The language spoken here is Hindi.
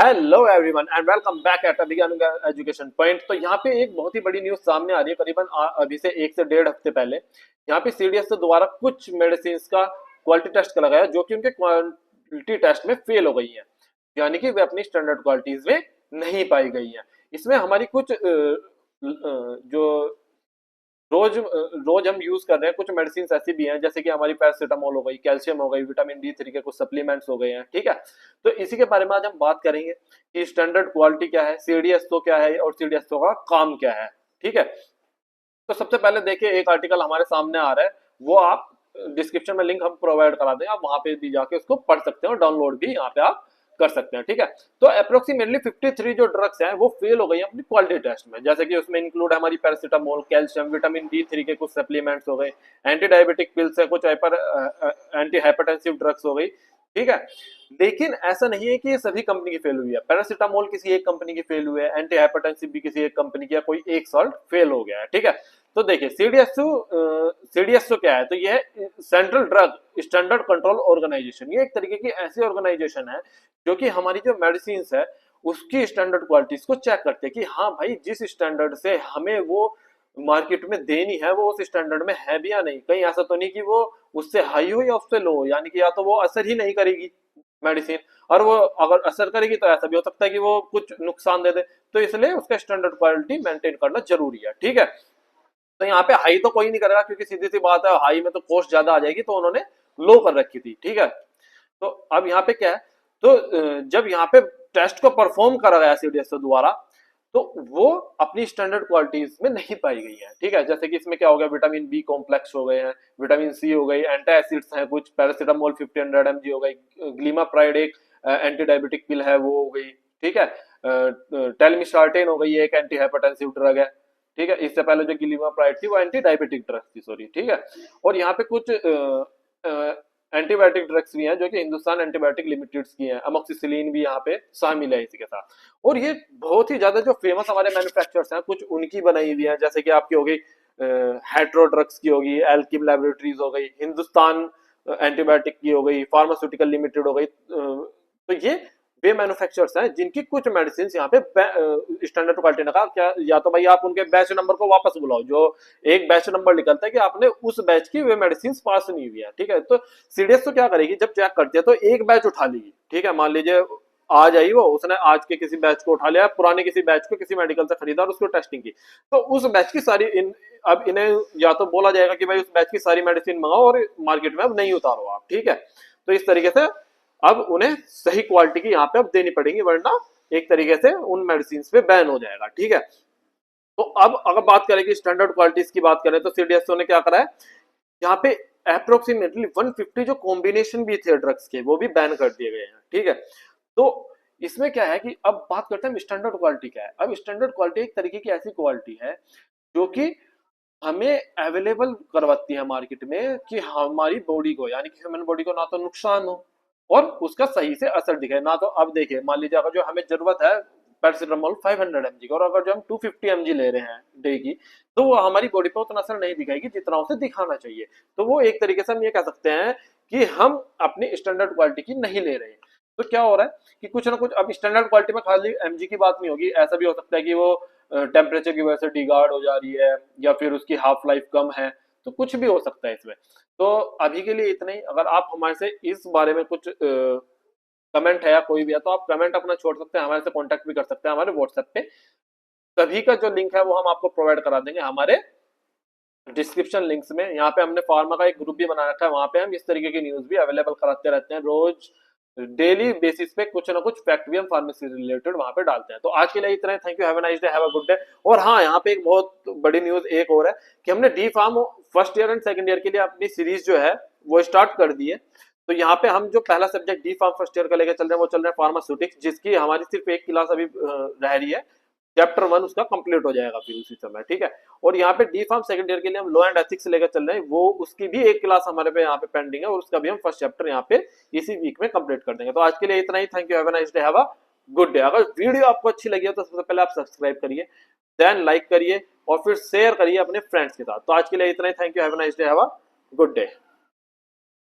Hello everyone and welcome back at education point. तो यहाँ पे एक बहुत ही बड़ी न्यूज सामने आ रही है, करीबन अभी से 1 से 1.5 हफ्ते पहले। यहाँ पे सीडीएस से दोबारा कुछ मेडिसिन का क्वालिटी टेस्ट करा गया जो कि उनके क्वालिटी टेस्ट में फेल हो गई है, यानी कि वे अपनी स्टैंडर्ड क्वालिटीज में नहीं पाई गई है। इसमें हमारी कुछ जो रोज रोज हम यूज कर रहे हैं कुछ मेडिसिन ऐसी भी हैं, जैसे कि हमारी पैरासीटामोल हो गई, कैल्शियम हो गई, विटामिन D3 के कुछ सप्लीमेंट्स हो गए हैं। ठीक है, तो इसी के बारे में आज हम बात करेंगे कि स्टैंडर्ड क्वालिटी क्या है, सीडीएसओ क्या है और सीडीएसओ का काम क्या है। ठीक है, तो सबसे पहले देखिए एक आर्टिकल हमारे सामने आ रहा है, वो आप डिस्क्रिप्शन में लिंक हम प्रोवाइड करा दें, आप वहां पे भी जाके उसको पढ़ सकते हैं और डाउनलोड भी यहाँ पे आप कर सकते हैं। ठीक है, तो अप्रोक्सीमेटली 53 जो ड्रग्स हैं वो फेल हो गई हैं अपनी क्वालिटी टेस्ट में, जैसे कि उसमें इंक्लूड है हमारी पैरासीटामोल, कैल्शियम, विटामिन D3 के कुछ सप्लीमेंट्स हो गए, एंटी डायबिटिक पिल्स है, कुछ एंटी हाइपरटेंसिव ड्रग्स हो गई। ठीक है, लेकिन ऐसा नहीं है कि ये सभी कंपनी की फेल हुई है। पैरासीटामोल किसी एक कंपनी की फेल हुई है, एंटी हाइपरटेंसिव भी किसी एक कंपनी की, कोई एक सॉल्ट फेल हो गया है। ठीक है, तो देखिए सीडीएसओ क्या है, तो ये है central drug standard control organisation. ये एक तरीके की ऐसी ऑर्गेनाइजेशन है जो कि हमारी जो मेडिसिन है उसकी स्टैंडर्ड क्वालिटीज को चेक करते हैं कि हाँ भाई जिस स्टैंडर्ड से हमें वो मार्केट में देनी है वो उस स्टैंडर्ड में है भी या नहीं। कहीं ऐसा तो नहीं कि वो उससे हाई हो या उससे लो हो, यानी कि या तो वो असर ही नहीं करेगी मेडिसिन, और वो अगर असर करेगी तो ऐसा भी हो सकता है कि वो कुछ नुकसान दे दे। तो इसलिए उसका स्टैंडर्ड क्वालिटी मेंटेन करना जरूरी है। ठीक है, तो यहाँ पे हाई तो कोई नहीं करेगा क्योंकि सीधी सी बात है हाई में तो कॉस्ट ज्यादा आ जाएगी, तो उन्होंने लो कर रखी थी। ठीक है, तो अब यहाँ पे क्या है, तो जब यहाँ पे टेस्ट को परफॉर्म करा गया सीडीएसओ द्वारा, तो वो अपनी स्टैंडर्ड क्वालिटीज में नहीं पाई गई है। ठीक है, जैसे कि इसमें क्या हो गया, विटामिन बी कॉम्प्लेक्स हो गए हैं, विटामिन सी हो गई, एंटी एसिड्स हैं कुछ, पैरासीटामोल 50 mg हो गई, ग्लीमाप्राइड एक एंटी डायबिटिक पिल है वो हो गई। ठीक है, टेलमिसार्टेन हो गई, एक एंटी हाइपरटेंसिव ड्रग है। ठीक है, इससे पहले जो ग्लीमाप्राइड थी वो एंटी डायबिटिक ड्रग थी, सॉरी। ठीक है, और यहाँ पे कुछ एंटीबायोटिक ड्रग्स भी हैं जो कि हिंदुस्तान एंटीबायोटिक लिमिटेड की हैं, अमोक्सिसिलिन भी यहाँ पे शामिल है इसी के साथ। और ये बहुत ही ज्यादा जो फेमस हमारे मैन्युफैक्चरर्स हैं कुछ उनकी बनाई हुई है, जैसे कि आपकी हो गई हेट्रो ड्रग्स की होगी, एल्किम लैबोरेटरीज हो गई, हिंदुस्तान एंटीबायोटिक की हो गई, फार्मास्यूटिकल लिमिटेड हो गई। तो ये वे मैन्युफैक्चरर्स हैं जिनकी कुछ मेडिसिन यहाँ पे स्टैंडर्ड क्वालिटी ने कहा क्या, या तो भाई आप उनके बैच नंबर को वापस बुलाओ, जो एक बैच नंबर निकलता है कि आपने उस बैच की वे मेडिसिन पास नहीं हुई है। ठीक है, तो सीडीएस तो क्या करेगी, जब चेक करती है तो एक बैच उठा लेगी। ठीक है, मान लीजिए आज आई वो, उसने आज के किसी बैच को उठा लिया, पुराने किसी बैच को किसी मेडिकल से खरीदा और उसको टेस्टिंग की, तो उस बैच की सारी अब इन्हें या तो बोला जाएगा कि भाई उस बैच की सारी मेडिसिन मंगाओ और मार्केट में अब नहीं उतारो आप। ठीक है, तो इस तरीके से अब उन्हें सही क्वालिटी की यहाँ पे अब देनी पड़ेगी, वरना एक तरीके से उन मेडिसिन पे बैन हो जाएगा। ठीक है, तो अब अगर बात करें कि स्टैंडर्ड क्वालिटीज की बात करें तो सीडीएसओ ने क्या करा है, यहाँ पे अप्रोक्सीमेटली 150 जो कॉम्बिनेशन भी थे ड्रग्स के वो भी बैन कर दिए गए हैं। ठीक है, तो इसमें क्या है कि अब बात करते हैं स्टैंडर्ड क्वालिटी क्या है। अब स्टैंडर्ड क्वालिटी एक तरीके की ऐसी क्वालिटी है जो कि हमें अवेलेबल करवाती है मार्केट में कि हमारी बॉडी को, यानी कि ह्यूमन बॉडी को ना तो नुकसान हो और उसका सही से असर दिखे ना। तो अब देखिए मान लीजिए अगर जो हमें जरूरत है पैरासीटामोल 500 mg की, और अगर जो हम 250 mg ले रहे हैं डे की, तो वो हमारी बॉडी पे उतना असर नहीं दिखाएगी जितना उसे दिखाना चाहिए। तो वो एक तरीके से हम ये कह सकते हैं कि हम अपनी स्टैंडर्ड क्वालिटी की नहीं ले रहे हैं। तो क्या हो रहा है कि कुछ ना कुछ, अब स्टैंडर्ड क्वालिटी में खाली एमजी की बात नहीं होगी, ऐसा भी हो सकता है कि वो टेम्परेचर की वजह से डिगार्ड हो जा रही है या फिर उसकी हाफ लाइफ कम है, तो कुछ भी हो सकता है इसमें। तो अभी के लिए इतना ही। अगर आप हमारे से इस बारे में कुछ कमेंट है या कोई भी है तो आप कमेंट अपना छोड़ सकते हैं, हमारे से कांटेक्ट भी कर सकते हैं हमारे व्हाट्सएप पे। सभी का जो लिंक है वो हम आपको प्रोवाइड करा देंगे हमारे डिस्क्रिप्शन लिंक्स में। यहाँ पे हमने फार्मा का एक ग्रुप भी बना रखा है, वहां पे हम इस तरीके की न्यूज भी अवेलेबल कराते रहते हैं, रोज डेली बेसिस पे कुछ ना कुछ फैक्ट भी हम फार्मेसी रिलेटेड वहां पे डालते हैं। तो आज के लिए इतना ही। Thank you, have a nice day, have a good day. और हाँ, यहाँ पे एक बहुत बड़ी न्यूज एक और है कि हमने D pharm first year and second year के लिए अपनी सीरीज जो है वो स्टार्ट कर दी है। तो यहाँ पे हम जो पहला subject D pharm first year का लेकर चल रहे हैं वो चल रहा है फार्मास्यूटिक्स, जिसकी हमारी सिर्फ एक क्लास अभी रह रही है। चैप्टर 1 उसका कंप्लीट हो जाएगा फिर उसी समय। ठीक है, और यहाँ पे डी फार्म सेकंड ईयर के लिए हम लॉ एंड एथिक्स लेकर चल रहे हैं, वो उसकी भी एक क्लास हमारे पे यहाँ पे पेंडिंग है और उसका भी हम फर्स्ट चैप्टर यहाँ पे इसी वीक में कंप्लीट कर देंगे। तो आज के लिए इतना ही। Thank you, have a nice day, have a good day. अगर वीडियो आपको अच्छी लगी हो तो सबसे पहले आप सब्सक्राइब करिए, देन लाइक करिए और फिर शेयर करिए अपने फ्रेंड्स के साथ। तो आज के लिए इतना ही। Thank you, have a nice day, have a good day.